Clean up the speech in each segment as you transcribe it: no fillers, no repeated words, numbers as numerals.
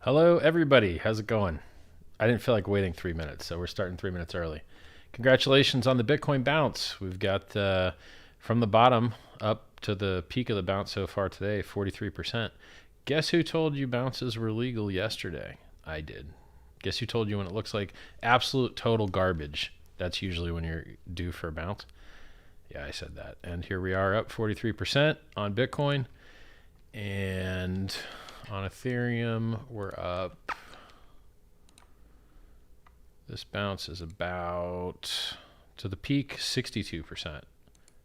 Hello, everybody. How's it going? I didn't feel like waiting 3 minutes, so we're starting 3 minutes early. Congratulations on the Bitcoin bounce. We've got from the bottom up to the peak of the bounce so far today, 43%. Guess who told you bounces were legal yesterday? I did. Guess who told you when it looks like absolute total garbage? That's usually when you're due for a bounce. Yeah, I said that. And here we are up 43% on Bitcoin. And on Ethereum, we're up. This bounce is about, to the peak, 62%.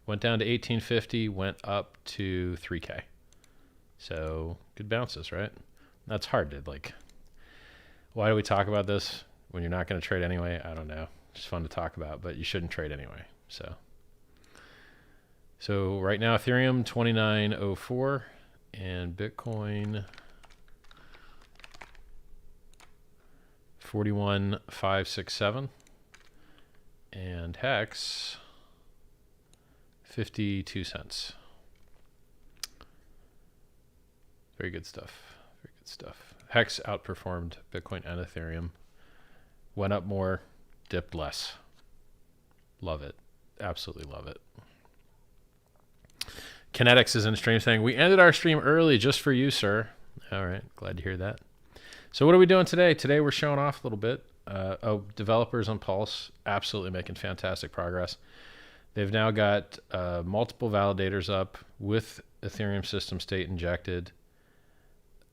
Went down to 1850, went up to 3K. So good bounces, right? That's hard to why do we talk about this when you're not going to trade anyway? I don't know. It's fun to talk about, but you shouldn't trade anyway. So right now, Ethereum 2904 and Bitcoin 41,567 and HEX 52 cents. Very good stuff. Very good stuff. HEX outperformed Bitcoin and Ethereum. Went up more, dipped less. Love it. Absolutely love it. Kinetics is in the stream saying, we ended our stream early just for you, sir. All right. Glad to hear that. So what are we doing today? Today we're showing off a little bit. Developers on Pulse, absolutely making fantastic progress. They've now got multiple validators up with Ethereum system state injected.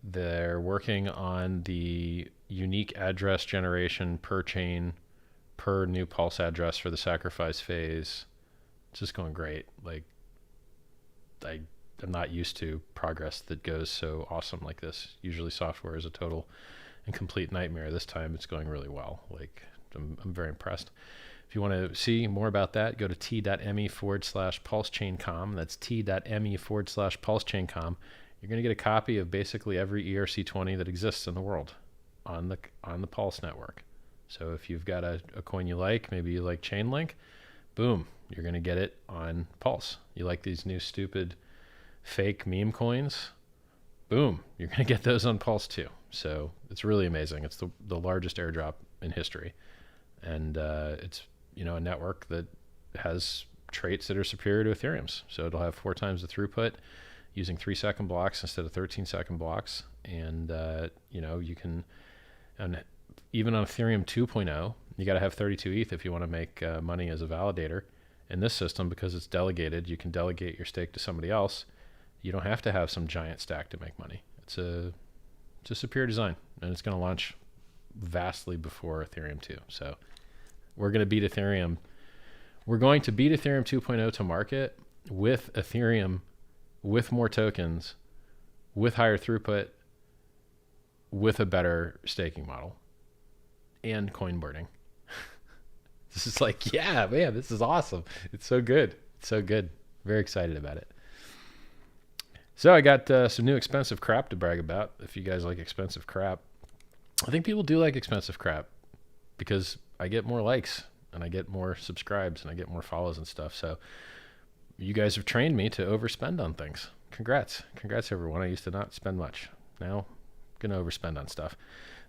They're working on the unique address generation per chain, per new Pulse address for the sacrifice phase. It's just going great. I'm not used to progress that goes so awesome like this. Usually software is a total and complete nightmare. This time it's going really well. I'm very impressed. If you want to see more about that, go to t.me/PulseChainCom. That's t.me/PulseChainCom. You're going to get a copy of basically every ERC20 that exists in the world on the Pulse network. So if you've got a coin you like, maybe you like Chainlink, boom, you're going to get it on Pulse. You like these new stupid fake meme coins, boom, you're going to get those on Pulse too. So it's really amazing. It's the largest airdrop in history. And it's a network that has traits that are superior to Ethereum's. So it'll have 4 times the throughput using 3-second blocks instead of 13-second blocks. And, you can, and even on Ethereum 2.0, you got to have 32 ETH if you want to make money as a validator. In this system, because it's delegated, you can delegate your stake to somebody else. You don't have to have some giant stack to make money. It's a superior design, and it's going to launch vastly before Ethereum 2. So we're going to beat Ethereum. We're going to beat Ethereum 2.0 to market with Ethereum, with more tokens, with higher throughput, with a better staking model, and coin burning. This is yeah, man, this is awesome. It's so good. It's so good. Very excited about it. So I got some new expensive crap to brag about. If you guys like expensive crap, I think people do like expensive crap because I get more likes and I get more subscribes and I get more follows and stuff. So you guys have trained me to overspend on things. Congrats. Congrats, everyone. I used to not spend much. Now I'm going to overspend on stuff.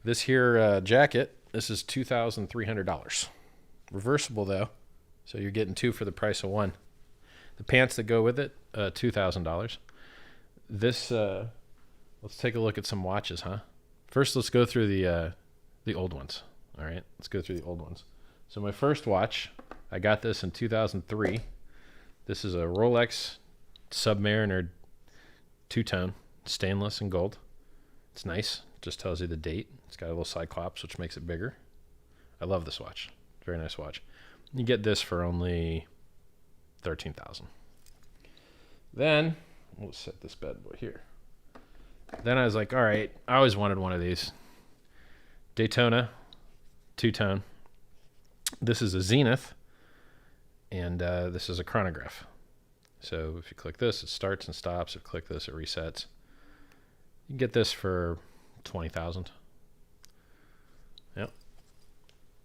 This here jacket, this is $2,300. Reversible though, so you're getting 2 for the price of 1. The pants that go with it, $2,000. This, let's take a look at some watches, huh? First, let's go through the old ones. All right, let's go through the old ones. So my first watch, I got this in 2003. This is a Rolex Submariner 2-tone, stainless and gold. It's nice. Just tells you the date. It's got a little cyclops, which makes it bigger. I love this watch. Very nice watch. You get this for only $13,000. Then we'll set this bad boy here. Then I was like, all right, I always wanted one of these. Daytona 2-tone. This is a Zenith, and this is a chronograph. So if you click this, it starts and stops. If you click this, it resets. You can get this for $20,000. Yep.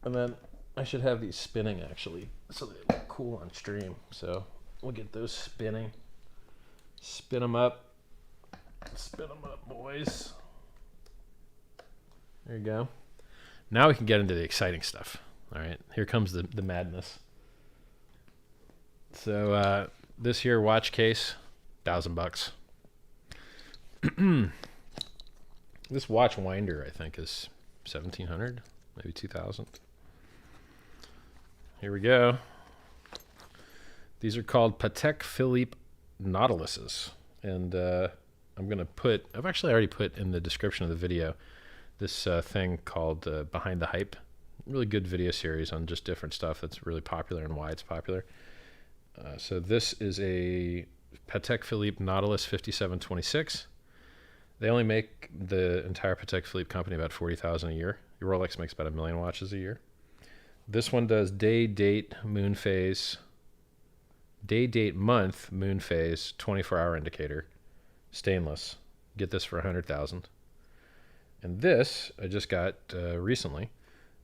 And then I should have these spinning actually, so they look cool on stream. So we'll get those spinning. Spin them up, boys. There you go. Now we can get into the exciting stuff. All right, here comes the madness. So this here watch case, $1,000. This watch winder, I think, is 1,700, maybe 2,000. Here we go. These are called Patek Philippe Nautiluses, and I'm gonna I've actually already put in the description of the video this thing called Behind the Hype. Really good video series on just different stuff that's really popular and why it's popular. So this is a Patek Philippe Nautilus 5726. They only make the entire Patek Philippe company about 40,000 a year. Your Rolex makes about 1 million watches a year. This one does day, date, moon phase, day, date, month, moon phase, 24-hour indicator, stainless. Get this for 100,000. And this I just got recently.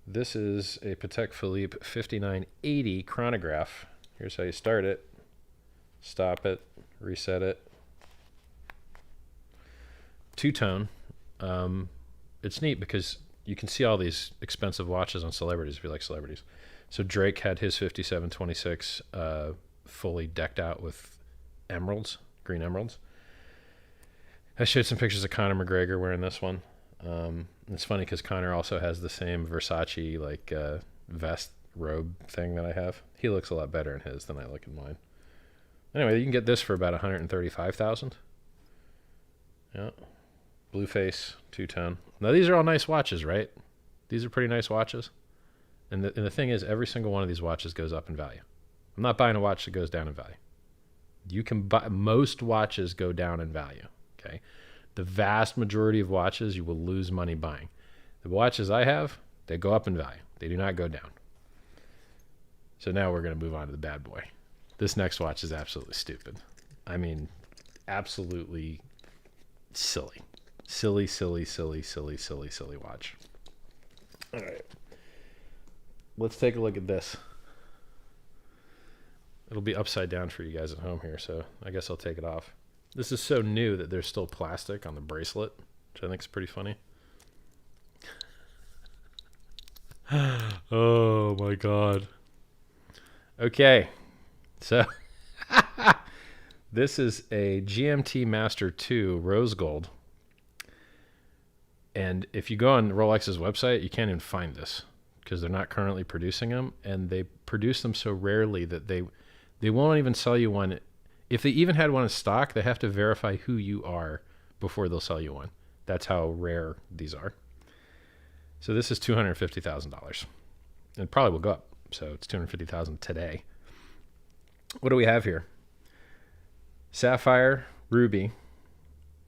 This is a Patek Philippe 5980 chronograph. Here's how you start it, stop it, reset it. Two-tone. It's neat because you can see all these expensive watches on celebrities if you like celebrities. So Drake had his 5726 fully decked out with emeralds, green emeralds. I showed some pictures of Conor McGregor wearing this one. It's funny because Conor also has the same Versace like vest robe thing that I have. He looks a lot better in his than I look in mine. Anyway, you can get this for about 135,000. Yeah. Blue face, two-tone. Now these are all nice watches, right? These are pretty nice watches. And the thing is, every single one of these watches goes up in value. I'm not buying a watch that goes down in value. You can buy, most watches go down in value, okay? The vast majority of watches you will lose money buying. The watches I have, they go up in value. They do not go down. So now we're going to move on to the bad boy. This next watch is absolutely stupid. I mean, absolutely silly. Silly, silly, silly, silly, silly, silly watch. All right. Let's take a look at this. It'll be upside down for you guys at home here, so I guess I'll take it off. This is so new that there's still plastic on the bracelet, which I think is pretty funny. Oh my God. Okay, so this is a GMT-Master II Rose Gold. And if you go on Rolex's website, you can't even find this because they're not currently producing them, and they produce them so rarely that they won't even sell you one. If they even had one in stock, they have to verify who you are before they'll sell you one. That's how rare these are. So this is $250,000. It probably will go up. So it's $250,000 today. What do we have here? Sapphire, ruby,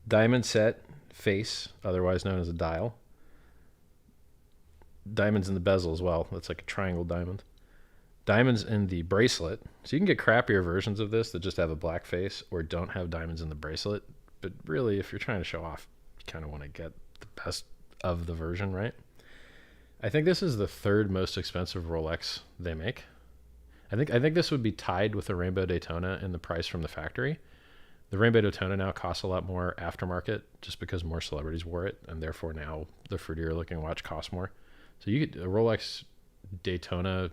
diamond set, face, otherwise known as a dial. Diamonds in the bezel as well. That's like a triangle diamond. Diamonds in the bracelet. So you can get crappier versions of this that just have a black face or don't have diamonds in the bracelet. But really, if you're trying to show off, you kind of want to get the best of the version, right? I think this is the third most expensive Rolex they make. I think this would be tied with the Rainbow Daytona in the price from the factory. The Rainbow Daytona now costs a lot more aftermarket just because more celebrities wore it, and therefore now the fruitier looking watch costs more. So you could, a Rolex Daytona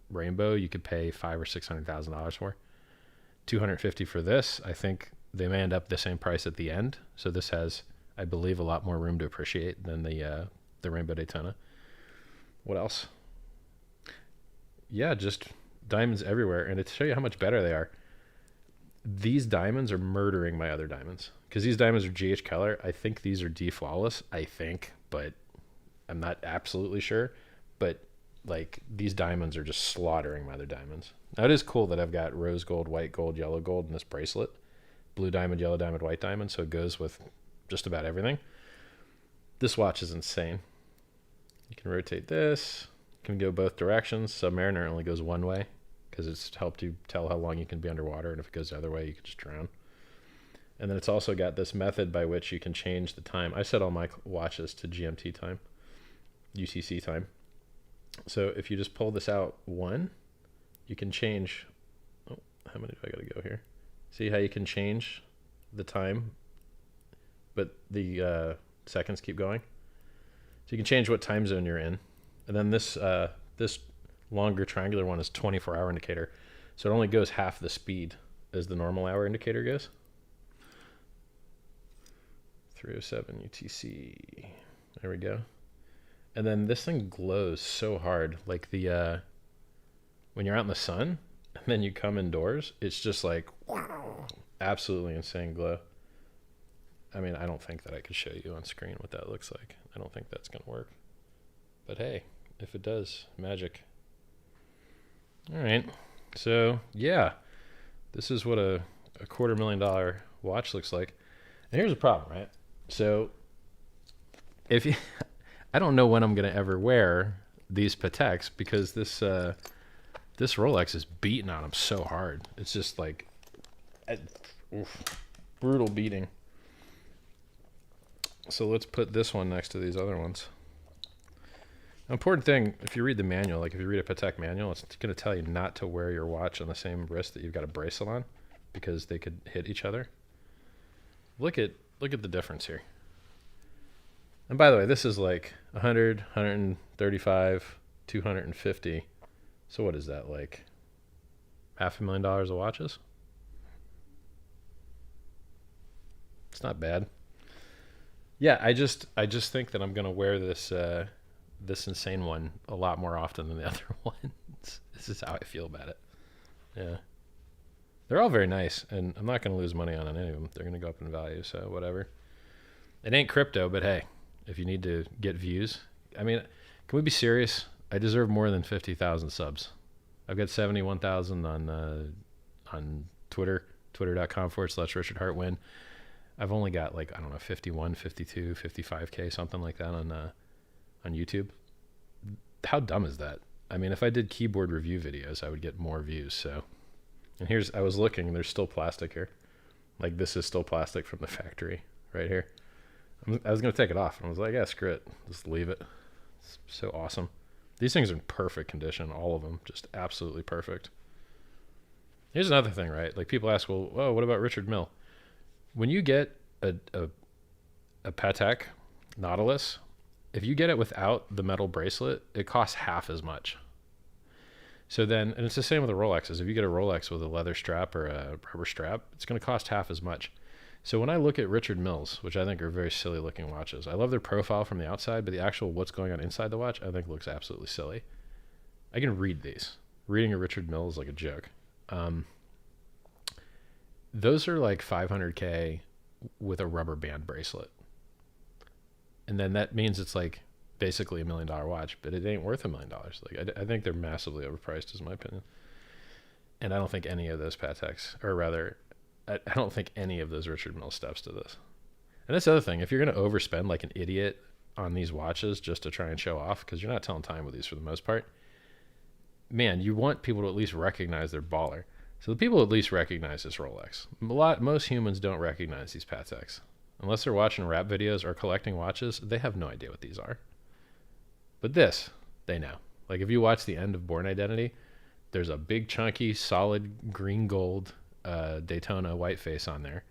Rainbow, you could pay $500,000 or $600,000 for. $250,000 for this. I think they may end up the same price at the end. So this has, I believe, a lot more room to appreciate than the Rainbow Daytona. What else? Yeah, just diamonds everywhere. And to show you how much better they are, these diamonds are murdering my other diamonds. Because these diamonds are GH Keller. I think these are D Flawless. I think, but I'm not absolutely sure. But like these diamonds are just slaughtering my other diamonds. Now it is cool that I've got rose gold, white gold, yellow gold in this bracelet. Blue diamond, yellow diamond, white diamond. So it goes with just about everything. This watch is insane. You can rotate this. You can go both directions. Submariner only goes one way because it's helped you tell how long you can be underwater. And if it goes the other way, you can just drown. And then it's also got this method by which you can change the time. I set all my watches to GMT time, UTC time. So if you just pull this out one, you can change. Oh, how many do I got to go here? See how you can change the time, but the seconds keep going? So you can change what time zone you're in. And then this this longer triangular one is 24-hour indicator. So it only goes half the speed as the normal hour indicator goes. 307 UTC. There we go. And then this thing glows so hard, like the when you're out in the sun and then you come indoors, it's just like absolutely insane glow. I mean, I don't think that I could show you on screen what that looks like. I don't think that's going to work. But hey, if it does, magic. All right. So, yeah, this is what a $250,000 watch looks like. And here's the problem, right? So, if you, I don't know when I'm going to ever wear these Pateks because this Rolex is beating on them so hard. It's just like brutal beating. So let's put this one next to these other ones. An important thing, if you read the manual, like if you read a Patek manual, it's going to tell you not to wear your watch on the same wrist that you've got a bracelet on because they could hit each other. Look at the difference here. And by the way, this is like 100, 135, 250. So what is that, like $500,000 of watches? It's not bad. Yeah, I just think that I'm gonna wear this this insane one a lot more often than the other ones. This is how I feel about it. Yeah, they're all very nice, and I'm not gonna lose money on any of them. They're gonna go up in value, so whatever. It ain't crypto, but hey, if you need to get views, I mean, can we be serious? I deserve more than 50,000 subs. I've got 71,000 on Twitter, twitter.com/RichardHeartWin. I've only got like, I don't know, 51, 52, 55K, something like that on YouTube. How dumb is that? I mean, if I did keyboard review videos, I would get more views. So, and I was looking, there's still plastic here. Like this is still plastic from the factory right here. I was going to take it off and I was like, yeah, screw it. Just leave it. It's so awesome. These things are in perfect condition. All of them, just absolutely perfect. Here's another thing, right? Like people ask, well, oh, what about Richard Mille? When you get a Patek Nautilus, if you get it without the metal bracelet, it costs half as much. So then, and it's the same with the Rolexes. If you get a Rolex with a leather strap or a rubber strap, it's going to cost half as much. So when I look at Richard Mille's, which I think are very silly looking watches, I love their profile from the outside, but the actual what's going on inside the watch, I think looks absolutely silly. I can read these. Reading a Richard Mille is like a joke. Those are like 500K with a rubber band bracelet. And then that means it's like basically $1 million watch, but it ain't worth $1 million. Like I think they're massively overpriced, is my opinion. And I don't think any of those Pateks, or rather, I don't think any of those Richard Mille steps to this. And that's the other thing. If you're going to overspend like an idiot on these watches just to try and show off, because you're not telling time with these for the most part, man, you want people to at least recognize they're baller. So the people at least recognize this Rolex. Most humans don't recognize these Pateks. Unless they're watching rap videos or collecting watches, they have no idea what these are. But this, they know. Like if you watch the end of Born Identity, there's a big chunky solid green gold Daytona white face on there.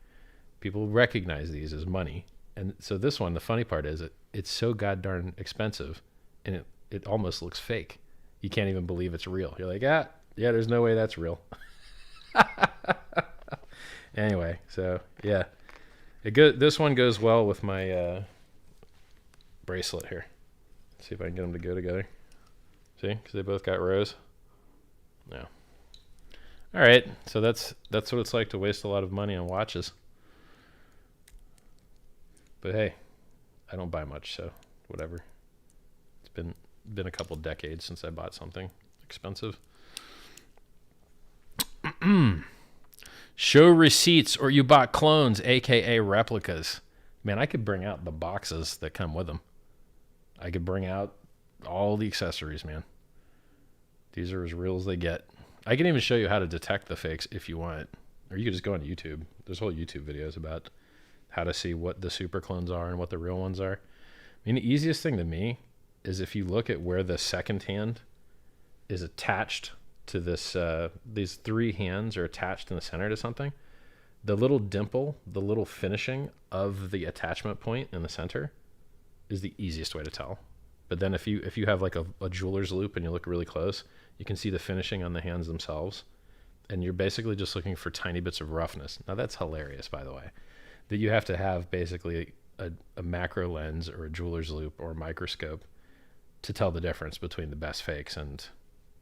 People recognize these as money. And so this one, the funny part is it's so goddamn expensive and it almost looks fake. You can't even believe it's real. You're like, yeah, there's no way that's real. Anyway, so yeah, this one goes well with my bracelet here. Let's see if I can get them to go together. See, because they both got rose. No. All right, so that's what it's like to waste a lot of money on watches. But hey, I don't buy much, so whatever. It's been a couple decades since I bought something expensive. Show receipts or you bought clones, aka replicas. Man, I could bring out the boxes that come with them. I could bring out all the accessories, man. These are as real as they get. I can even show you how to detect the fakes if you want. Or you could just go on YouTube. There's whole YouTube videos about how to see what the super clones are and what the real ones are. I mean, the easiest thing to me is if you look at where the second hand is attached to this, these three hands are attached in the center to something. The little dimple, the little finishing of the attachment point in the center is the easiest way to tell. But then if you have like a jeweler's loop and you look really close, you can see the finishing on the hands themselves. And you're basically just looking for tiny bits of roughness. Now that's hilarious, by the way, that you have to have basically a macro lens or a jeweler's loop or a microscope to tell the difference between the best fakes and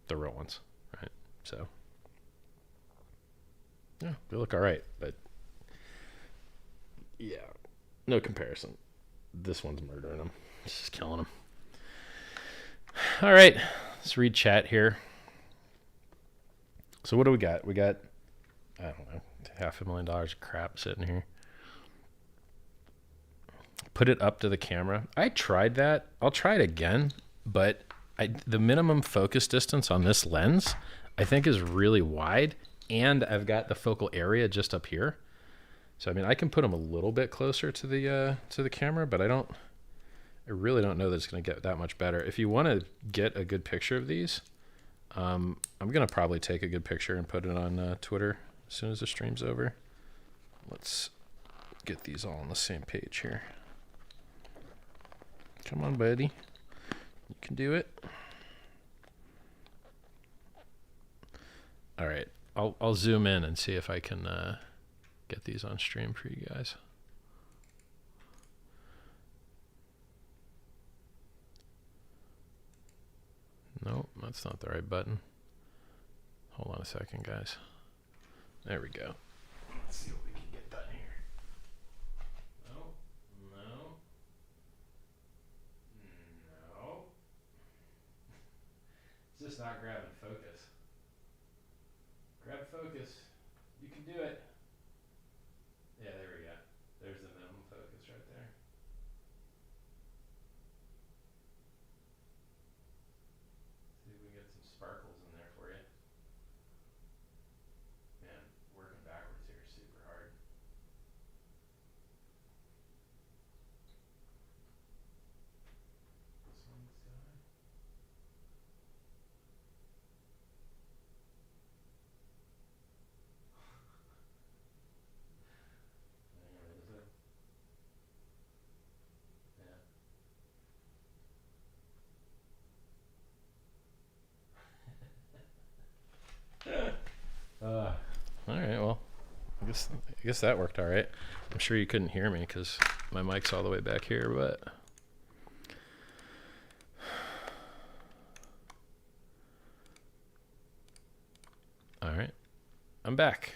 the real ones, right? So yeah, they look all right, but yeah, no comparison. This one's murdering them. It's just killing them. All right, let's read chat here. So what do we got? We got, I don't know, $500,000 of crap sitting here. Put it up to the camera. I tried that. I'll try it again, but the minimum focus distance on this lens, I think, is really wide, and I've got the focal area just up here. So I mean, I can put them a little bit closer to the camera, but I really don't know that it's going to get that much better. If you want to get a good picture of these, I'm going to probably take a good picture and put it on Twitter as soon as the stream's over. Let's get these all on the same page here. Come on, buddy. You can do it. All right. I'll zoom in and see if I can get these on stream for you guys. Nope, that's not the right button. Hold on a second, guys. There we go. Let's see what we can get done here. No. It's just not grabbing focus. Grab focus. You can do it. Yeah, there we go. There's the minimum focus right there. See if we can get some sparkles in there for you. Man, working backwards here is super hard. This one's done. All right, well, I guess that worked all right. I'm sure you couldn't hear me because my mic's all the way back here, but all right, I'm back.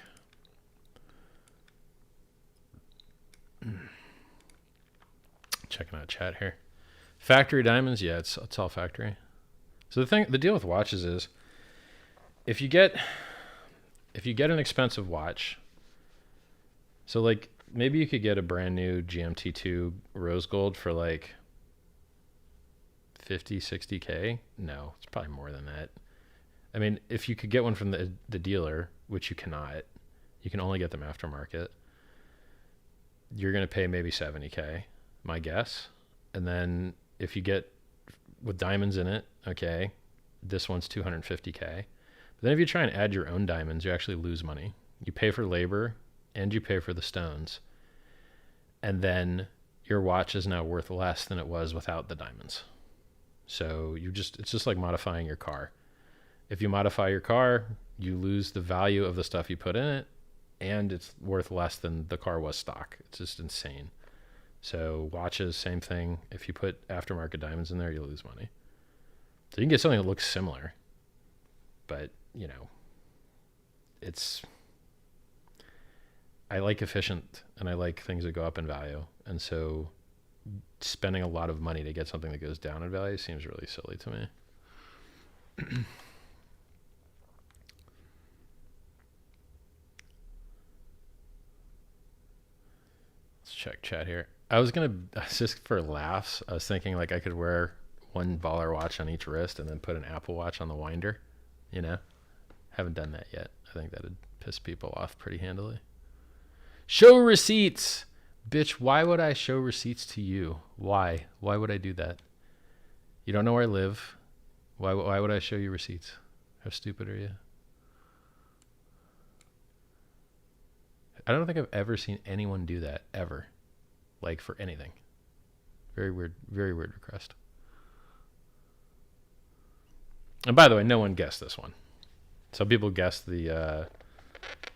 Checking out chat here. Factory diamonds, yeah, it's all factory. So the deal with watches is, if you get an expensive watch, so like maybe you could get a brand new GMT2 rose gold for like 50, 60K. No, it's probably more than that. I mean, if you could get one from the dealer, which you cannot, you can only get them aftermarket, you're going to pay maybe 70K, my guess. And then if you get with diamonds in it, okay, this one's 250K. But then if you try and add your own diamonds, you actually lose money. You pay for labor and you pay for the stones. And then your watch is now worth less than it was without the diamonds. So it's just like modifying your car. If you modify your car, you lose the value of the stuff you put in it, and it's worth less than the car was stock. It's just insane. So watches, same thing. If you put aftermarket diamonds in there, you lose money. So you can get something that looks similar, but you know, I like efficient and I like things that go up in value. And so spending a lot of money to get something that goes down in value seems really silly to me. Let's check chat here. Just for laughs, I was thinking like I could wear one baller watch on each wrist and then put an Apple Watch on the winder, you know? Haven't done that yet. I think that'd piss people off pretty handily. Show receipts! Bitch, why would I show receipts to you? Why? Why would I do that? You don't know where I live. Why would I show you receipts? How stupid are you? I don't think I've ever seen anyone do that, ever. Like, for anything. Very weird request. And by the way, no one guessed this one. Some people guessed the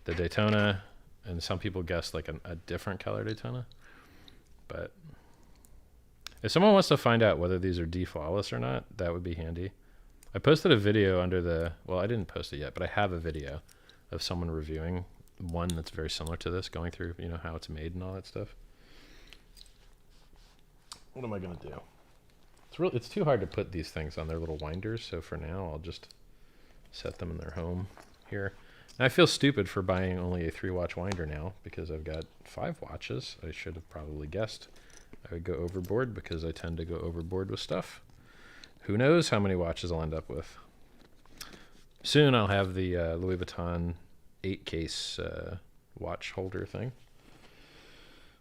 Daytona, and some people guessed like a different color Daytona. But if someone wants to find out whether these are deflawless or not, that would be handy. I posted a video under the, well, I didn't post it yet, but I have a video of someone reviewing one that's very similar to this, going through, you know, how it's made and all that stuff. What am I going to do? It's too hard to put these things on their little winders, so for now I'll just set them in their home here. And I feel stupid for buying only a 3-watch winder now because I've got 5 watches. I should have probably guessed I would go overboard because I tend to go overboard with stuff. Who knows how many watches I'll end up with. Soon I'll have the Louis Vuitton 8-case watch holder thing.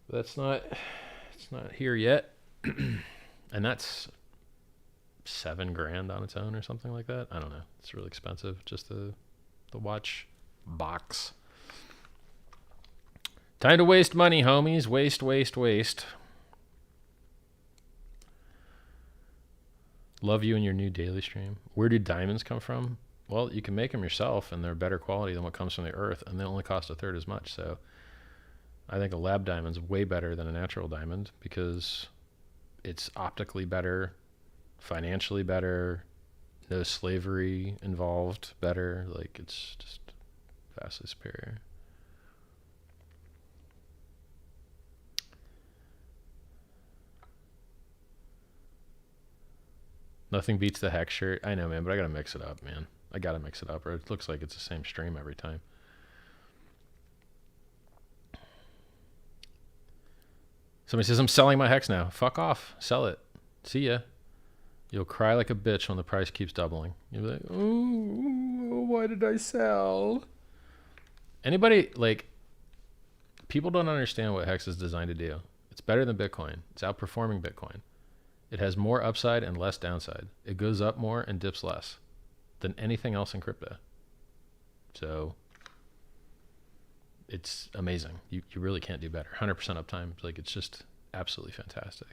But it's not here yet. And that's $7,000 on its own or something like that. I don't know. It's really expensive. Just the watch box. Time to waste money, homies. Waste. Love you and your new daily stream. Where do diamonds come from? Well, you can make them yourself, and they're better quality than what comes from the earth, and they only cost 1/3 as much. So I think a lab diamond's way better than a natural diamond because it's optically better, financially better, no slavery involved, better. Like, it's just vastly superior. Nothing beats the HEX shirt. I know, man, but I gotta mix it up, man. I gotta mix it up, or it looks like it's the same stream every time. Somebody says, I'm selling my HEX now. Fuck off. Sell it. See ya. You'll cry like a bitch when the price keeps doubling. You'll be like, oh, why did I sell? Anybody, like, people don't understand what HEX is designed to do. It's better than Bitcoin. It's outperforming Bitcoin. It has more upside and less downside. It goes up more and dips less than anything else in crypto. So it's amazing. You really can't do better. 100% uptime. Like, it's just absolutely fantastic.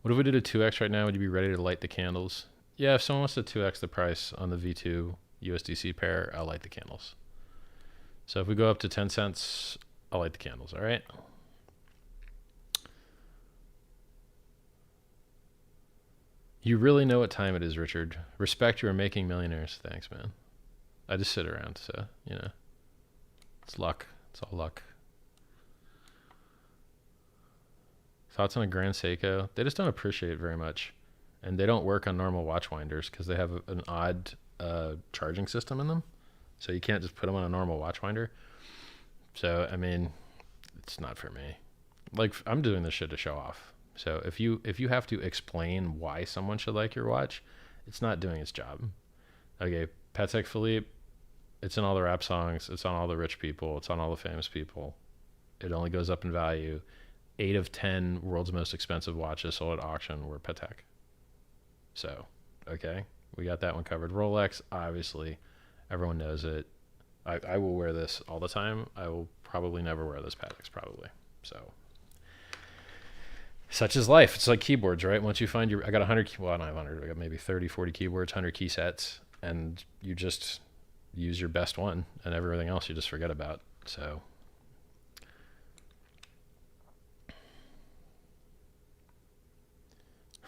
What if we did a 2x right now? Would you be ready to light the candles? Yeah, if someone wants to 2x the price on the V2 USDC pair, I'll light the candles. So if we go up to 10 cents, I'll light the candles, all right? You really know what time it is, Richard. Respect, you are making millionaires. Thanks, man. I just sit around, so, you know. It's luck. It's all luck. Thoughts on a Grand Seiko? They just don't appreciate it very much. And they don't work on normal watch winders because they have an odd charging system in them. So you can't just put them on a normal watch winder. So, I mean, it's not for me. Like, I'm doing this shit to show off. So if you have to explain why someone should like your watch, it's not doing its job. Okay, Patek Philippe, it's in all the rap songs, it's on all the rich people, it's on all the famous people. It only goes up in value. 8 of 10 world's most expensive watches sold at auction were Patek. So, okay, we got that one covered. Rolex, obviously, everyone knows it. I will wear this all the time. I will probably never wear those Pateks, probably. So, such is life. It's like keyboards, right? Once you find I got 100, well, not 100, I got maybe 30, 40 keyboards, 100 key sets, and you just use your best one, and everything else you just forget about. So,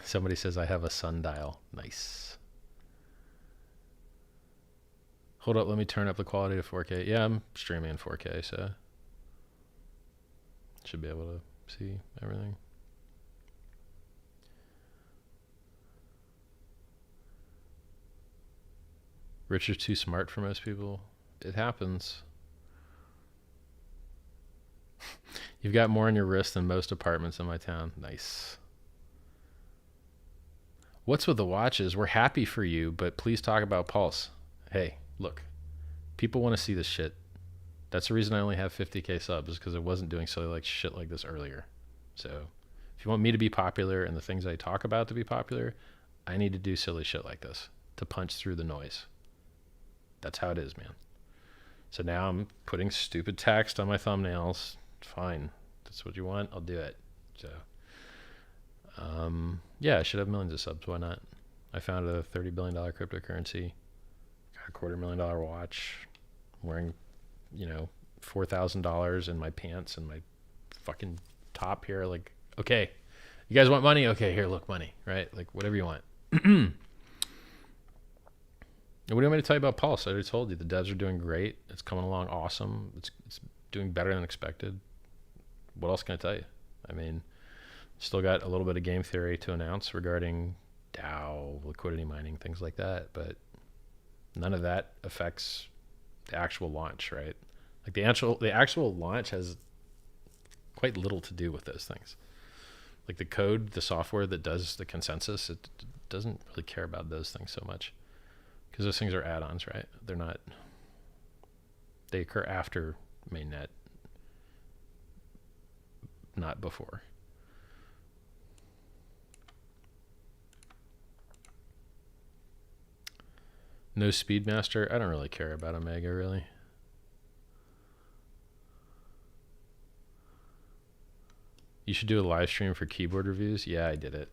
somebody says I have a sundial. Nice. Hold up, let me turn up the quality to 4K. Yeah, I'm streaming in 4K, so should be able to see everything. Richard's too smart for most people. It happens. You've got more on your wrist than most apartments in my town. Nice. What's with the watches? We're happy for you, but please talk about Pulse. Hey, look. People want to see this shit. That's the reason I only have 50K subs, is because I wasn't doing silly like shit like this earlier. So if you want me to be popular and the things I talk about to be popular, I need to do silly shit like this to punch through the noise. That's how it is, man. So now I'm putting stupid text on my thumbnails. Fine. that's what you want, I'll do it. So, yeah, I should have millions of subs. Why not? I founded a $30 billion cryptocurrency, got a $250,000 watch, wearing, $4,000 in my pants and my fucking top here. Like, okay, you guys want money? Okay, here, look, money, right? Like, whatever you want. What do you want me to tell you about Pulse? I already told you the devs are doing great. It's coming along awesome. It's doing better than expected. What else can I tell you? I mean, still got a little bit of game theory to announce regarding DAO, liquidity mining, things like that, but none of that affects the actual launch, right? Like the actual launch has quite little to do with those things. Like the code, the software that does the consensus, it doesn't really care about those things so much, because those things are add-ons, right? They occur after mainnet, not before. No Speedmaster. I don't really care about Omega, really. You should do a live stream for keyboard reviews. Yeah, I did it.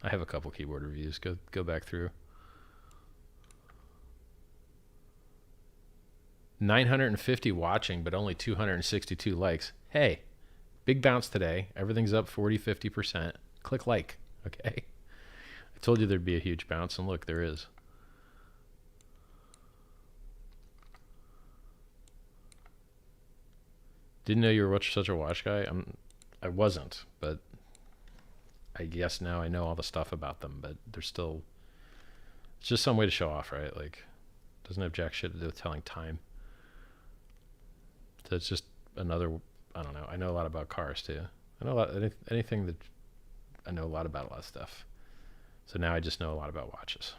I have a couple keyboard reviews. Go back through. 950 watching, but only 262 likes. Hey, big bounce today. Everything's up 40, 50%. Click like, okay? I told you there'd be a huge bounce, and look, there is. Didn't know you were such a watch guy. I wasn't, but I guess now I know all the stuff about them, but there's still, it's just some way to show off, right? Like, doesn't have jack shit to do with telling time. So it's just another, I don't know. I know a lot about cars too. I know a lot, anything that, I know a lot about a lot of stuff. So now I just know a lot about watches.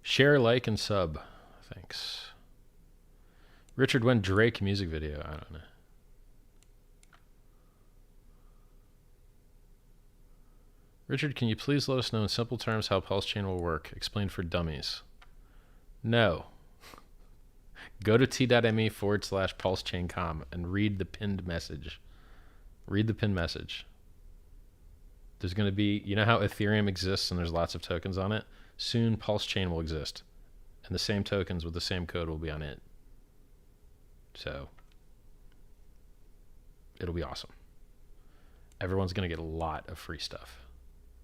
Share, like, and sub. Thanks. Richard, when Drake music video? I don't know. Richard, can you please let us know in simple terms how PulseChain will work? Explain for dummies. No. Go to t.me/PulseChainCom and read the pinned message. Read the pinned message. There's going to be, you know how Ethereum exists and there's lots of tokens on it? Soon PulseChain will exist. And the same tokens with the same code will be on it. So it'll be awesome. Everyone's going to get a lot of free stuff.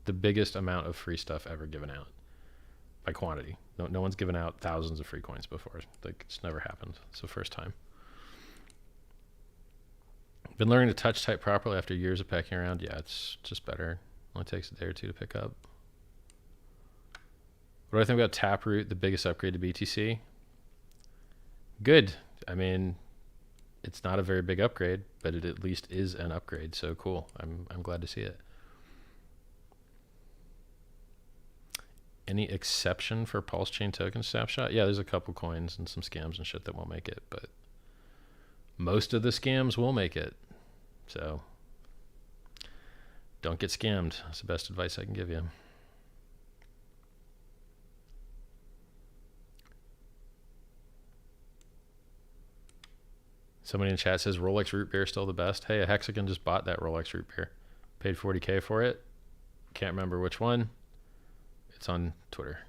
The biggest amount of free stuff ever given out by quantity. No one's given out thousands of free coins before. Like, it's never happened. It's the first time. Been learning to touch type properly after years of pecking around. Yeah, it's just better. Only takes a day or two to pick up. What do I think about Taproot, the biggest upgrade to BTC? Good. I mean, it's not a very big upgrade, but it at least is an upgrade. So cool. I'm glad to see it. Any exception for PulseChain token snapshot? Yeah, there's a couple coins and some scams and shit that won't make it, but most of the scams will make it. So don't get scammed. That's the best advice I can give you. Somebody in chat says Rolex root beer still the best. Hey, a Hexagon just bought that Rolex root beer. Paid 40K for it. Can't remember which one. It's on Twitter.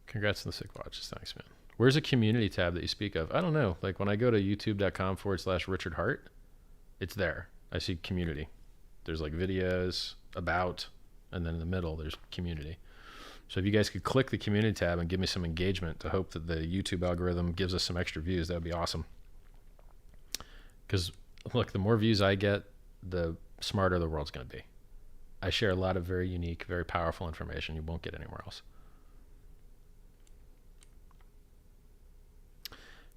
Congrats on the sick watches. Thanks, man. Where's a community tab that you speak of? I don't know. Like when I go to youtube.com/RichardHeart, it's there. I see community. There's like videos, about, and then in the middle there's community. So if you guys could click the community tab and give me some engagement to hope that the YouTube algorithm gives us some extra views, that would be awesome. Because look, the more views I get, the smarter the world's going to be. I share a lot of very unique, very powerful information you won't get anywhere else.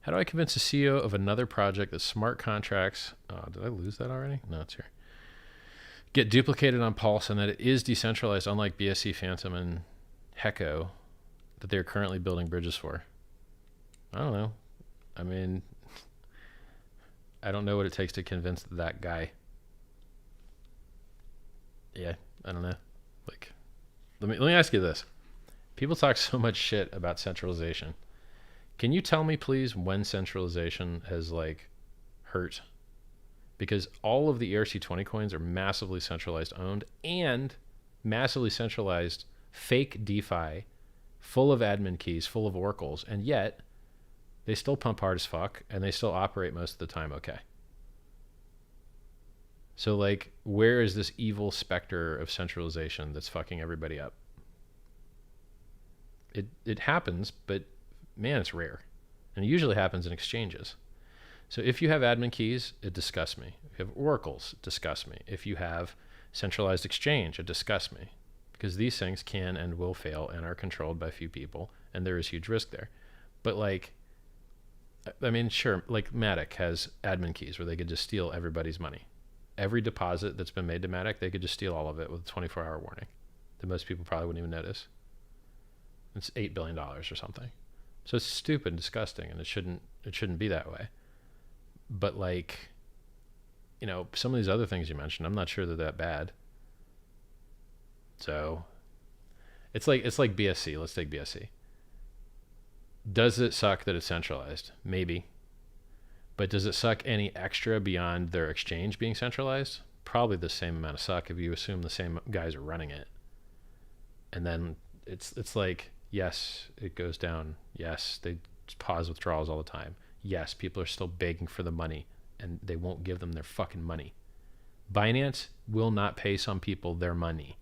How do I convince the CEO of another project that smart contracts, did I lose that already? No, it's here. Get duplicated on Pulse and that it is decentralized, unlike BSC Phantom and Hecko, that they're currently building bridges for? I don't know. I mean, I don't know what it takes to convince that guy. Yeah, I don't know. Like, let me ask you this. People talk so much shit about centralization. Can you tell me, please, when centralization has like hurt? Because all of the ERC20 coins are massively centralized owned and massively centralized fake DeFi, full of admin keys, full of oracles, and yet they still pump hard as fuck and they still operate most of the time okay. So like, where is this evil specter of centralization that's fucking everybody up? It happens, but man, it's rare. And it usually happens in exchanges. So if you have admin keys, it disgusts me. If you have oracles, it disgusts me. If you have centralized exchange, it disgusts me. Because these things can and will fail and are controlled by a few people, and there is huge risk there. But like, I mean, sure, like Matic has admin keys where they could just steal everybody's money. Every deposit that's been made to Matic, they could just steal all of it with a 24-hour warning that most people probably wouldn't even notice. It's $8 billion or something. So it's stupid and disgusting, and it shouldn't be that way. But like, you know, some of these other things you mentioned, I'm not sure they're that bad. So it's like BSC. Let's take BSC. Does it suck that it's centralized? Maybe. But does it suck any extra beyond their exchange being centralized? Probably the same amount of suck if you assume the same guys are running it. And then it's like, yes, it goes down. Yes, they pause withdrawals all the time. Yes, people are still begging for the money and they won't give them their fucking money. Binance will not pay some people their money.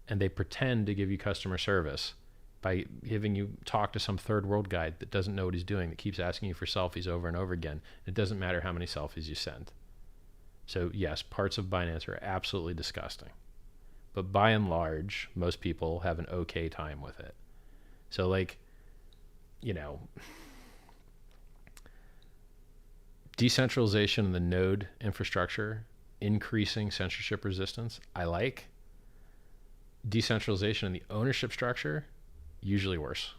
And they pretend to give you customer service by having you talk to some third world guy that doesn't know what he's doing, that keeps asking you for selfies over and over again. It doesn't matter how many selfies you send. So yes, parts of Binance are absolutely disgusting. But by and large, most people have an okay time with it. So like, you know, decentralization in the node infrastructure, increasing censorship resistance, I like. Decentralization in the ownership structure, usually worse.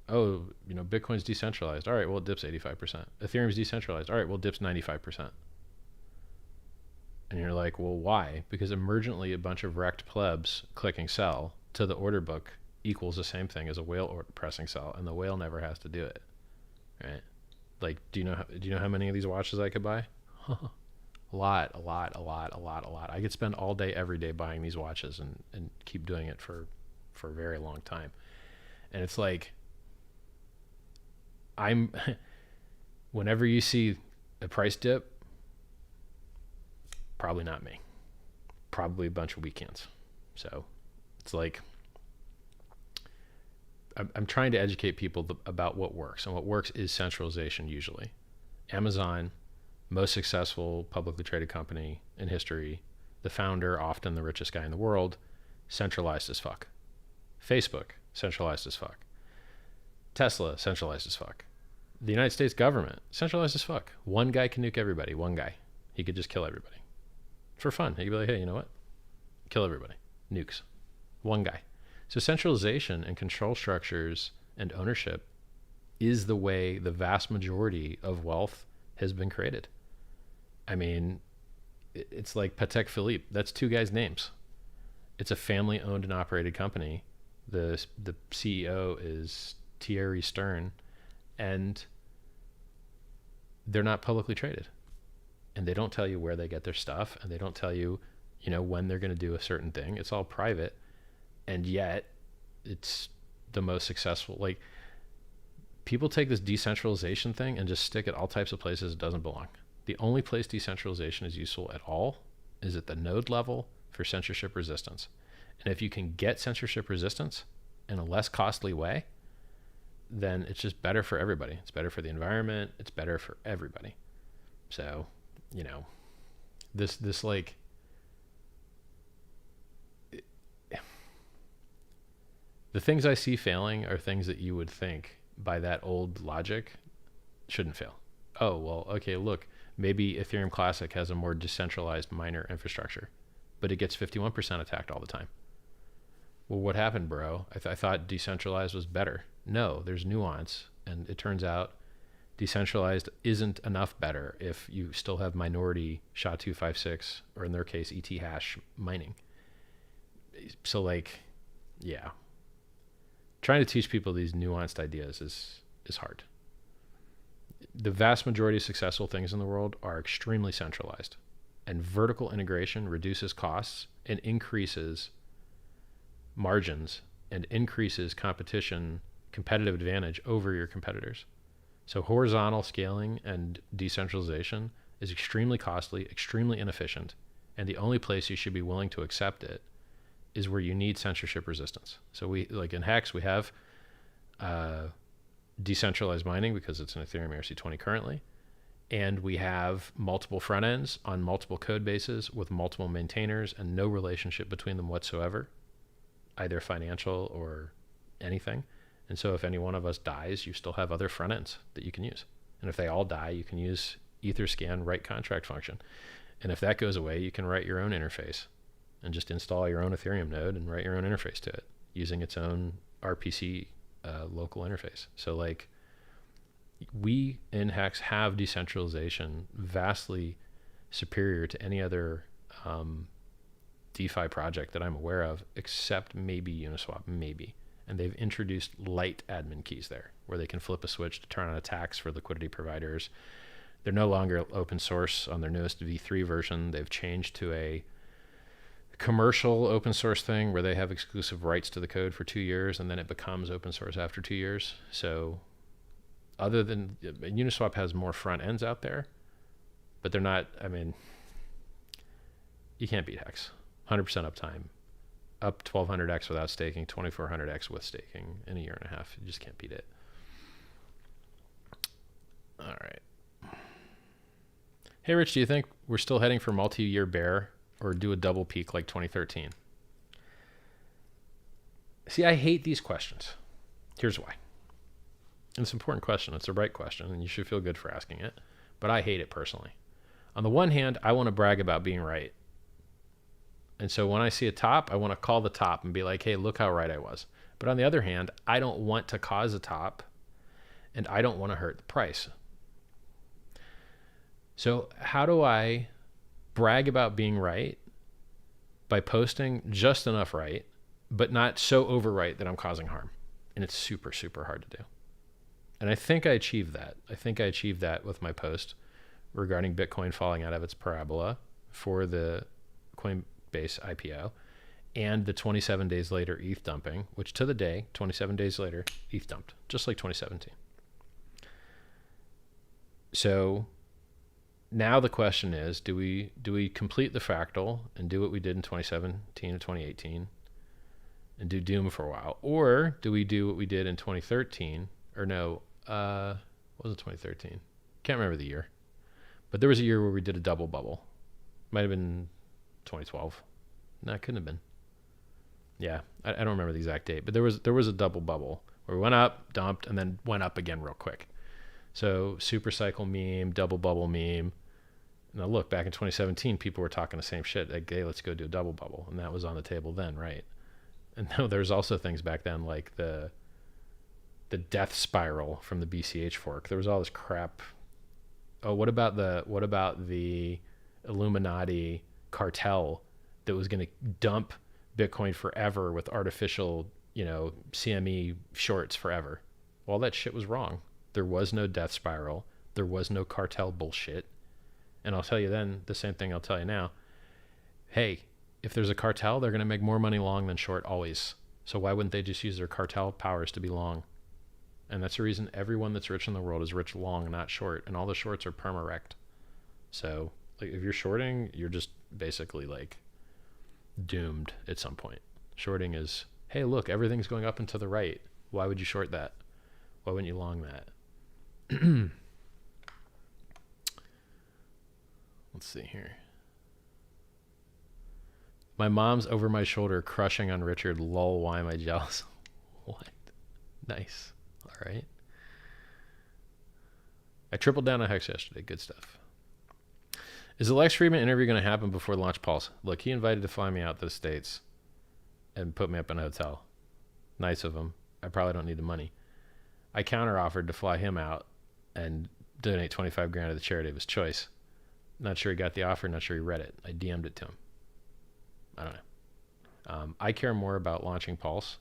Oh, you know, Bitcoin's decentralized. All right, well, it dips 85%. Ethereum's decentralized. All right, well, it dips 95%. And you're like, well, why? Because emergently a bunch of wrecked plebs clicking sell to the order book equals the same thing as a whale pressing sell, and the whale never has to do it, right? Like, do you know how many of these watches I could buy? A lot. I could spend all day, every day buying these watches and keep doing it for a very long time. And it's like, whenever you see a price dip, probably not me. Probably a bunch of weekends. So it's like, I'm trying to educate people about what works. And what works is centralization usually. Amazon, most successful publicly traded company in history, the founder, often the richest guy in the world, centralized as fuck. Facebook, centralized as fuck. Tesla, centralized as fuck. The United States government, centralized as fuck. One guy can nuke everybody. One guy. He could just kill everybody. For fun. He could be like, hey, you know what? Kill everybody. Nukes. One guy. So centralization and control structures and ownership is the way the vast majority of wealth has been created. I mean, it's like Patek Philippe. That's two guys' names. It's a family owned and operated company. The CEO is Thierry Stern, and they're not publicly traded. And they don't tell you where they get their stuff, and they don't tell you, you know, when they're going to do a certain thing. It's all private. And yet it's the most successful. Like, people take this decentralization thing and just stick it all types of places it doesn't belong. The only place decentralization is useful at all is at the node level for censorship resistance. And if you can get censorship resistance in a less costly way, then it's just better for everybody. It's better for the environment. It's better for everybody. So, you know, this like, the things I see failing are things that you would think by that old logic shouldn't fail. Oh, well, okay, look, maybe Ethereum Classic has a more decentralized miner infrastructure, but it gets 51% attacked all the time. Well, what happened, bro? I thought decentralized was better. No, there's nuance, and it turns out decentralized isn't enough better if you still have minority SHA-256, or in their case, ET hash mining. So like, yeah. trying to teach people these nuanced ideas is hard. The vast majority of successful things in the world are extremely centralized, and vertical integration reduces costs and increases margins and increases competitive advantage over your competitors. So horizontal scaling and decentralization is extremely costly, extremely inefficient, and the only place you should be willing to accept it is where you need censorship resistance. So we, like in HEX, we have decentralized mining because it's an Ethereum ERC20 currently, and we have multiple front ends on multiple code bases with multiple maintainers and no relationship between them whatsoever, either financial or anything. And so if any one of us dies, you still have other front ends that you can use. And if they all die, you can use Etherscan write contract function. And if that goes away, you can write your own interface and just install your own Ethereum node and write your own interface to it using its own RPC local interface. So like we in HEX have decentralization vastly superior to any other DeFi project that I'm aware of, except maybe Uniswap, maybe. And they've introduced light admin keys there where they can flip a switch to turn on attacks for liquidity providers. They're no longer open source on their newest V3 version. They've changed to a commercial open source thing where they have exclusive rights to the code for 2 years, and then it becomes open source after 2 years. So other than Uniswap has more front ends out there, but they're not, I mean, you can't beat HEX. 100% uptime, up 1200x without staking, 2400x with staking in a year and a half. You just can't beat it. All right. Hey, Rich, do you think we're still heading for multi-year bear or do a double peak like 2013? See, I hate these questions. Here's why. And it's an important question. It's the right question, and you should feel good for asking it. But I hate it personally. On the one hand, I want to brag about being right. And so when I see a top, I want to call the top and be like, hey, look how right I was. But on the other hand, I don't want to cause a top, and I don't want to hurt the price. So how do I brag about being right? By posting just enough right, but not so over right that I'm causing harm. And it's super, super hard to do. And I think I achieved that. I think I achieved that with my post regarding Bitcoin falling out of its parabola for the Coinbase IPO and the 27 days later ETH dumping, which to the day, 27 days later, ETH dumped, just like 2017. So now the question is, do we complete the fractal and do what we did in 2017 and 2018 and do doom for a while? Or do we do what we did in 2013? Or no, what was it 2013? Can't remember the year. But there was a year where we did a double bubble. Might have been 2012. No, it couldn't have been. Yeah, I don't remember the exact date. But there was a double bubble where we went up, dumped, and then went up again real quick. So super cycle meme, double bubble meme. Now look, back in 2017, people were talking the same shit. Like, hey, let's go do a double bubble. And that was on the table then, right? And no, there's also things back then like the death spiral from the BCH fork. There was all this crap. Oh, what about the Illuminati cartel that was going to dump Bitcoin forever with artificial, CME shorts forever? Well, that shit was wrong. There was no death spiral. There was no cartel bullshit. And I'll tell you then the same thing I'll tell you now. Hey, if there's a cartel, they're going to make more money long than short always. So why wouldn't they just use their cartel powers to be long? And that's the reason everyone that's rich in the world is rich long, not short. And all the shorts are perma-wrecked. So like, if you're shorting, you're just basically like doomed at some point. Shorting is, hey, look, everything's going up and to the right. Why would you short that? Why wouldn't you long that? Let's see here. My mom's over my shoulder crushing on Richard. Lol, why am I jealous? What? Nice. All right. I tripled down on HEX yesterday. Good stuff. Is the Lex Fridman interview going to happen before launch Pulse? Look, he invited to fly me out to the States and put me up in a hotel. Nice of him. I probably don't need the money. I counter-offered to fly him out and donate 25 grand to the charity of his choice. Not sure he got the offer. Not sure he read it. I DM'd it to him. I don't know. I care more about launching Pulse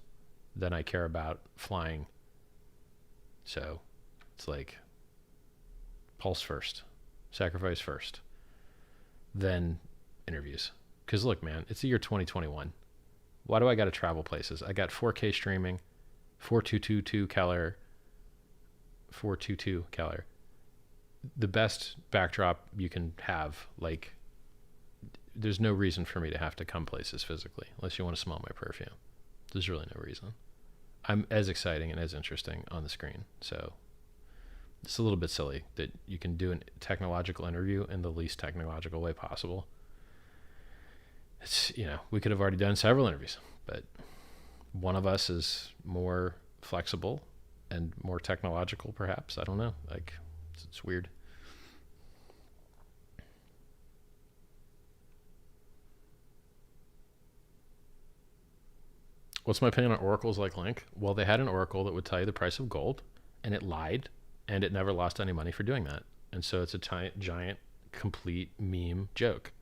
than I care about flying. So it's like pulse first, sacrifice first, then interviews. Because look, man, it's the year 2021. Why do I got to travel places? I got 4K streaming, 4222 Keller, 422 Keller. The best backdrop you can have. Like, there's no reason for me to have to come places physically unless you want to smell my perfume. There's really no reason. I'm as exciting and as interesting on the screen. So it's a little bit silly that you can do a technological interview in the least technological way possible. It's, you know, we could have already done several interviews, but one of us is more flexible and more technological, perhaps. I don't know. Like, it's weird. What's my opinion on oracles like Link? Well, they had an oracle that would tell you the price of gold, and it lied, and it never lost any money for doing that. And so it's a giant, complete meme joke.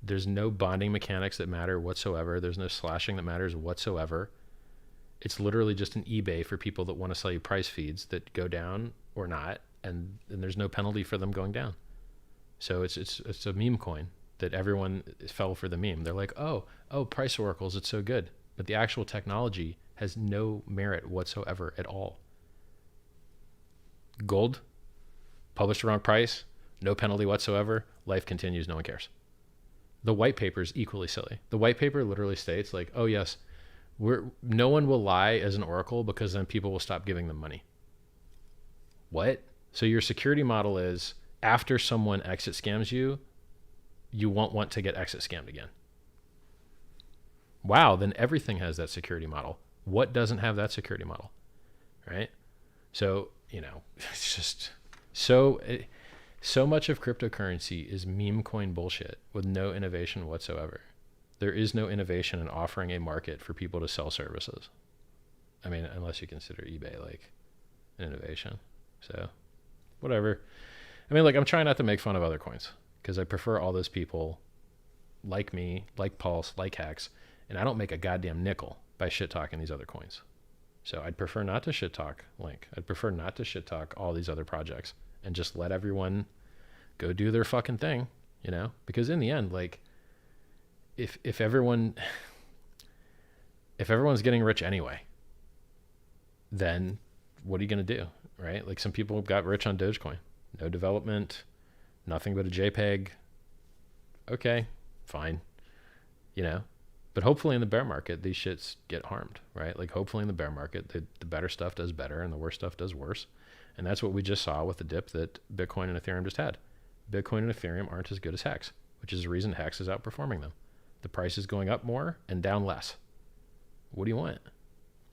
There's no bonding mechanics that matter whatsoever. There's no slashing that matters whatsoever. It's literally just an eBay for people that want to sell you price feeds that go down or not, and there's no penalty for them going down. So it's a meme coin that everyone fell for the meme. They're like, oh, price oracles, it's so good. But the actual technology has no merit whatsoever at all. Gold, published the wrong price, no penalty whatsoever, life continues, no one cares. The white paper is equally silly. The white paper literally states like, oh yes, no one will lie as an oracle because then people will stop giving them money. What? So your security model is after someone exit scams you, you won't want to get exit scammed again. Wow, then everything has that security model. What doesn't have that security model, right? So, you know, it's just so much of cryptocurrency is meme coin bullshit with no innovation whatsoever. There is no innovation in offering a market for people to sell services. I mean, unless you consider eBay like an innovation. So, whatever. I mean, like, I'm trying not to make fun of other coins because I prefer all those people like me, like Pulse, like HEX, and I don't make a goddamn nickel by shit talking these other coins. So I'd prefer not to shit talk Link. I'd prefer not to shit talk all these other projects and just let everyone go do their fucking thing, you know? Because in the end, like, if everyone's getting rich anyway, then what are you going to do, right? Like, some people got rich on Dogecoin. No development, nothing but a JPEG. Okay, fine, you know? But hopefully in the bear market, these shits get harmed, right? Like, hopefully in the bear market, the better stuff does better and the worse stuff does worse. And that's what we just saw with the dip that Bitcoin and Ethereum just had. Bitcoin and Ethereum aren't as good as HEX, which is the reason HEX is outperforming them. The price is going up more and down less. What do you want?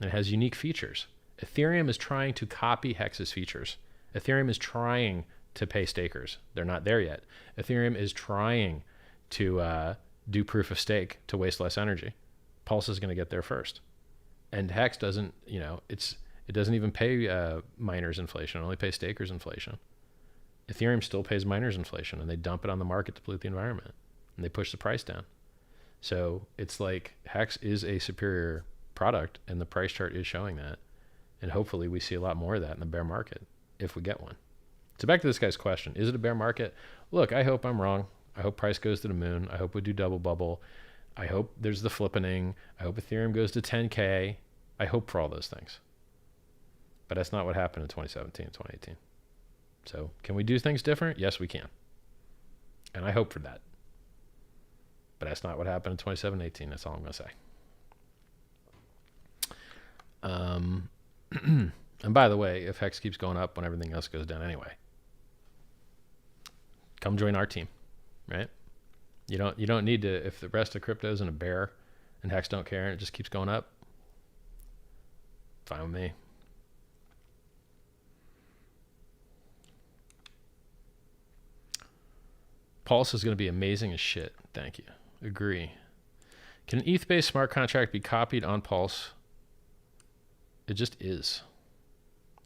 And it has unique features. Ethereum is trying to copy HEX's features. Ethereum is trying to pay stakers. They're not there yet. Ethereum is trying to do proof of stake to waste less energy. Pulse is going to get there first. And HEX doesn't, you know, it doesn't even pay miners inflation. It only pays stakers inflation. Ethereum still pays miners inflation, and they dump it on the market to pollute the environment, and they push the price down. So it's like HEX is a superior product, and the price chart is showing that. And hopefully we see a lot more of that in the bear market if we get one. So back to this guy's question. Is it a bear market? Look, I hope I'm wrong. I hope price goes to the moon. I hope we do double bubble. I hope there's the flippening. I hope Ethereum goes to 10K. I hope for all those things. But that's not what happened in 2017 and 2018. So can we do things different? Yes, we can. And I hope for that. But that's not what happened in 2017, 18. That's all I'm going to say. And by the way, if HEX keeps going up when everything else goes down anyway, come join our team, right? You don't need to, if the rest of crypto's in a bear and HEX don't care and it just keeps going up, fine with me. Pulse is going to be amazing as shit. Thank you. Agree. Can an ETH-based smart contract be copied on Pulse? It just is.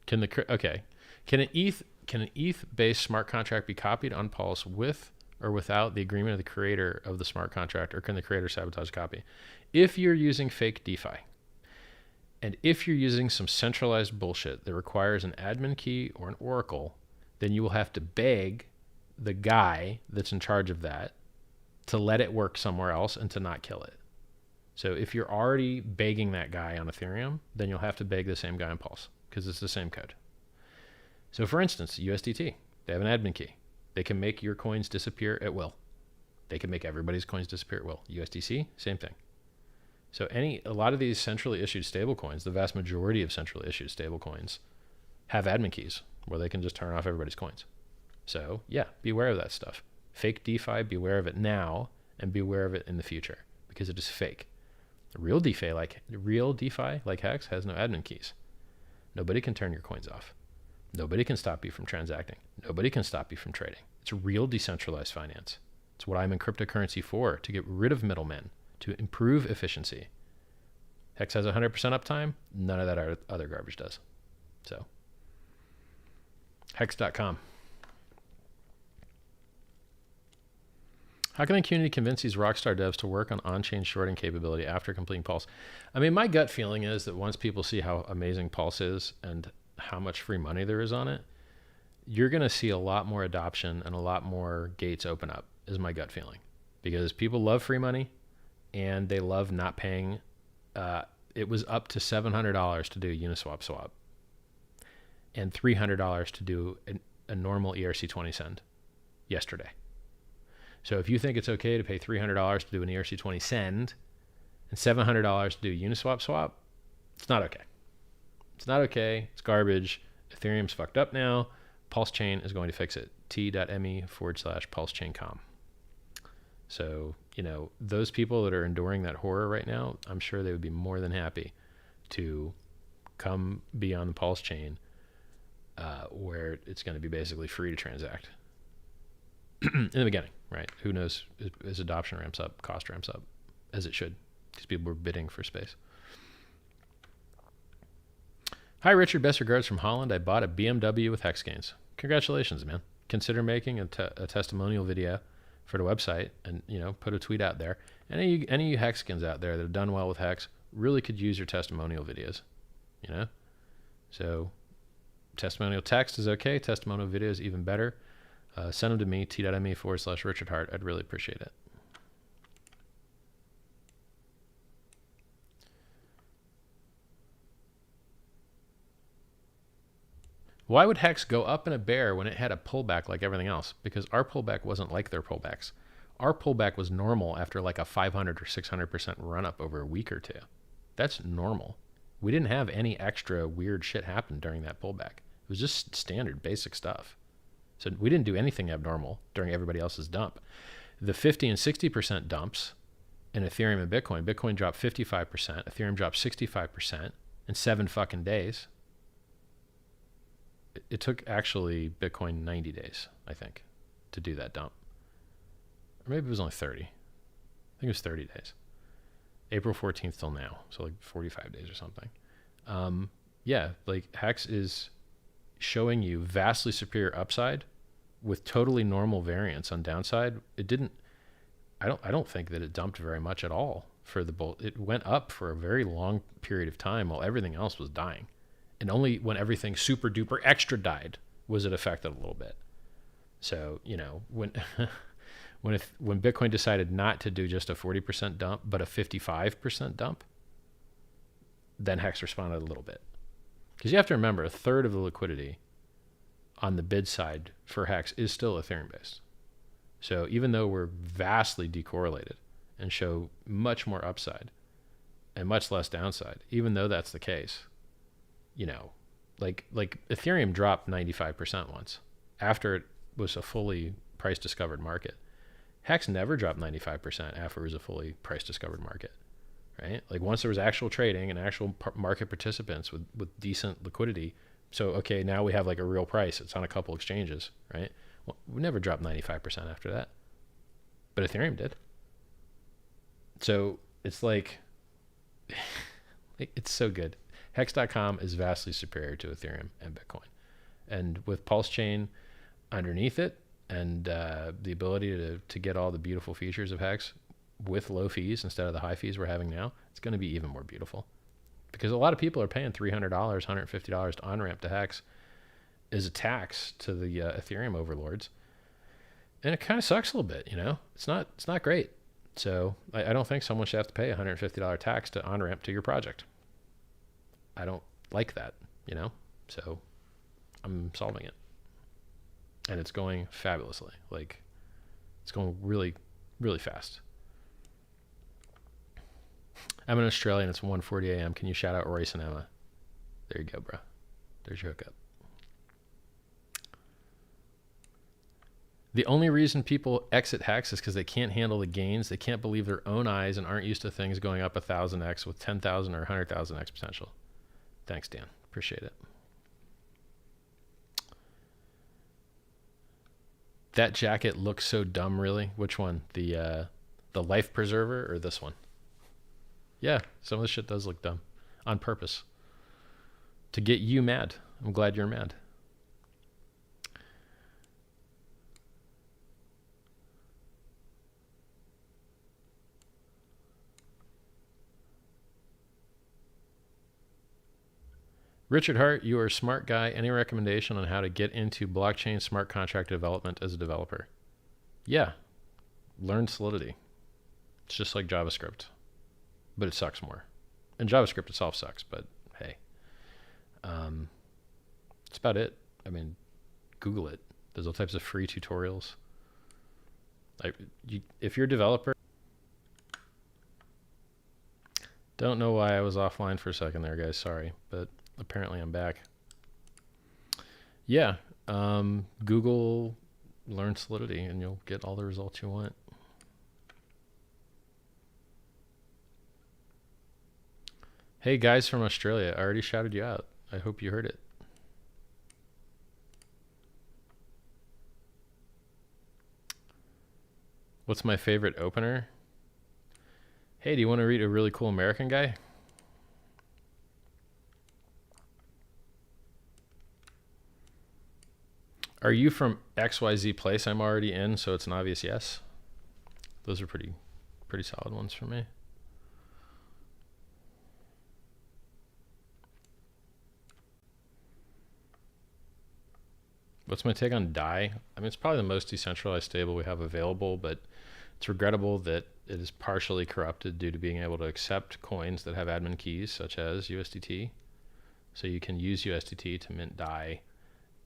Can an ETH-based smart contract be copied on Pulse with or without the agreement of the creator of the smart contract, or can the creator sabotage a copy? If you're using fake DeFi, And if you're using some centralized bullshit that requires an admin key or an oracle, then you will have to beg the guy that's in charge of that to let it work somewhere else and to not kill it. So if you're already begging that guy on Ethereum, then you'll have to beg the same guy on Pulse because it's the same code. So for instance, USDT, they have an admin key. They can make your coins disappear at will. They can make everybody's coins disappear at will. USDC, same thing. So a lot of these centrally issued stablecoins, the vast majority of centrally issued stablecoins, have admin keys where they can just turn off everybody's coins. So yeah, beware of that stuff. Fake DeFi, beware of it now, and beware of it in the future because it is fake. Real DeFi like HEX has no admin keys. Nobody can turn your coins off. Nobody can stop you from transacting. Nobody can stop you from trading. It's real decentralized finance. It's what I'm in cryptocurrency for, to get rid of middlemen, to improve efficiency. HEX has 100% uptime. None of that other garbage does. So, hex.com. How can the community convince these rockstar devs to work on on-chain shorting capability after completing Pulse? I mean, my gut feeling is that once people see how amazing Pulse is and how much free money there is on it, you're going to see a lot more adoption and a lot more gates open up, is my gut feeling. Because people love free money and they love not paying. It was up to $700 to do Uniswap swap and $300 to do a normal ERC20 send yesterday. So if you think it's okay to pay $300 to do an ERC20 send and $700 to do Uniswap swap, it's not okay. It's not okay. It's garbage. Ethereum's fucked up now. PulseChain is going to fix it. t.me/PulseChainCom. So, those people that are enduring that horror right now, I'm sure they would be more than happy to come be on the Pulse chain where it's going to be basically free to transact. In the beginning, right? Who knows, as adoption ramps up, cost ramps up, as it should, because people were bidding for space. Hi, Richard. Best regards from Holland. I bought a BMW with HEX gains. Congratulations, man. Consider making a testimonial video for the website and, put a tweet out there. Any of you HEXkins out there that have done well with HEX really could use your testimonial videos, So testimonial text is okay. Testimonial video is even better. Send them to me, t.me/RichardHeart. I'd really appreciate it. Why would HEX go up in a bear when it had a pullback like everything else? Because our pullback wasn't like their pullbacks. Our pullback was normal after like a 500 or 600% run up over a week or two. That's normal. We didn't have any extra weird shit happen during that pullback. It was just standard basic stuff. So we didn't do anything abnormal during everybody else's dump. The 50 and 60% dumps in Ethereum and Bitcoin dropped 55%, Ethereum dropped 65% in 7 fucking days. It took actually Bitcoin 90 days, I think, to do that dump. Or maybe it was only 30. I think it was 30 days. April 14th till now, so like 45 days or something. Yeah, like HEX is showing you vastly superior upside with totally normal variance on downside. I don't think that it dumped very much at all for the bull. It went up for a very long period of time while everything else was dying. And only when everything super duper extra died was it affected a little bit. So, when Bitcoin decided not to do just a 40% dump, but a 55% dump, then HEX responded a little bit. Because you have to remember, a third of the liquidity on the bid side for HEX is still Ethereum based. So even though we're vastly decorrelated and show much more upside and much less downside, even though that's the case, like Ethereum dropped 95% once after it was a fully price discovered market. HEX never dropped 95% after it was a fully price discovered market. Right? Like once there was actual trading and actual market participants with decent liquidity. So, okay, now we have like a real price. It's on a couple exchanges, right? Well, we never dropped 95% after that, but Ethereum did. So it's like, it's so good. Hex.com is vastly superior to Ethereum and Bitcoin. And with PulseChain underneath it and the ability to get all the beautiful features of HEX, with low fees instead of the high fees we're having now, it's going to be even more beautiful because a lot of people are paying $300, $150 to on-ramp to HEX is a tax to the Ethereum overlords. And it kind of sucks a little bit, you know? It's not great. So I don't think someone should have to pay a $150 tax to on-ramp to your project. I don't like that, you know? So I'm solving it. And it's going fabulously. Like, it's going really, really fast. I'm in Australia and it's 1:40 a.m. Can you shout out Royce and Emma? There you go, bro. There's your hookup. The only reason people exit HEX is because they can't handle the gains. They can't believe their own eyes and aren't used to things going up 1,000x with 10,000 or 100,000x potential. Thanks, Dan. Appreciate it. That jacket looks so dumb, really. Which one? The life preserver or this one? Yeah, some of the shit does look dumb on purpose to get you mad. I'm glad you're mad. RichardHeart, you are a smart guy. Any recommendation on how to get into blockchain smart contract development as a developer? Yeah, learn Solidity. It's just like JavaScript, but it sucks more. And JavaScript itself sucks, but hey. That's about it. I mean, Google it. There's all types of free tutorials. If you're a developer, don't know why I was offline for a second there, guys. Sorry, but apparently I'm back. Yeah, Google learn Solidity and you'll get all the results you want. Hey guys from Australia, I already shouted you out. I hope you heard it. What's my favorite opener? Hey, do you want to read a really cool American guy? Are you from XYZ place I'm already in, so it's an obvious yes? Those are pretty solid ones for me. What's my take on DAI? I mean, it's probably the most decentralized stable we have available, but it's regrettable that it is partially corrupted due to being able to accept coins that have admin keys, such as USDT. So you can use USDT to mint DAI,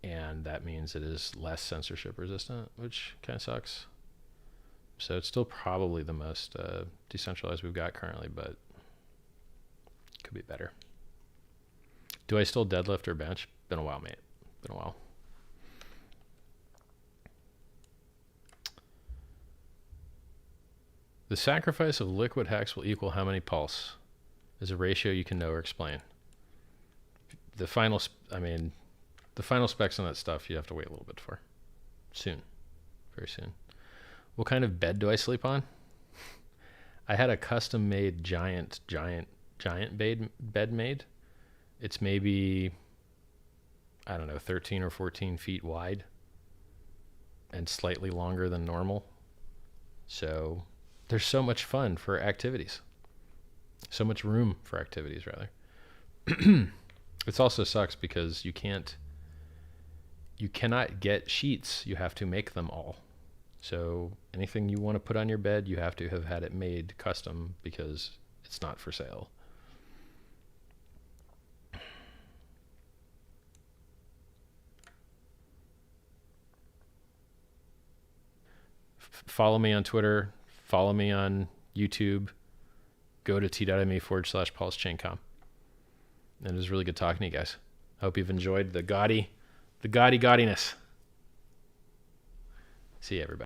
and that means it is less censorship resistant, which kind of sucks. So it's still probably the most decentralized we've got currently, but could be better. Do I still deadlift or bench? Been a while, mate. Been a while. The sacrifice of liquid HEX will equal how many pulse? Is a ratio you can know or explain. The final specs on that stuff you have to wait a little bit for. Soon. Very soon. What kind of bed do I sleep on? I had a custom made giant bed made. It's maybe, I don't know, 13 or 14 feet wide and slightly longer than normal. So there's so much fun for activities. So much room for activities, rather. It also sucks because you cannot get sheets. You have to make them all. So anything you want to put on your bed, you have to have had it made custom because it's not for sale. Follow me on Twitter. Follow me on YouTube. Go to t.me/PulseChainCom. And it was really good talking to you guys. I hope you've enjoyed the gaudiness. See you, everybody.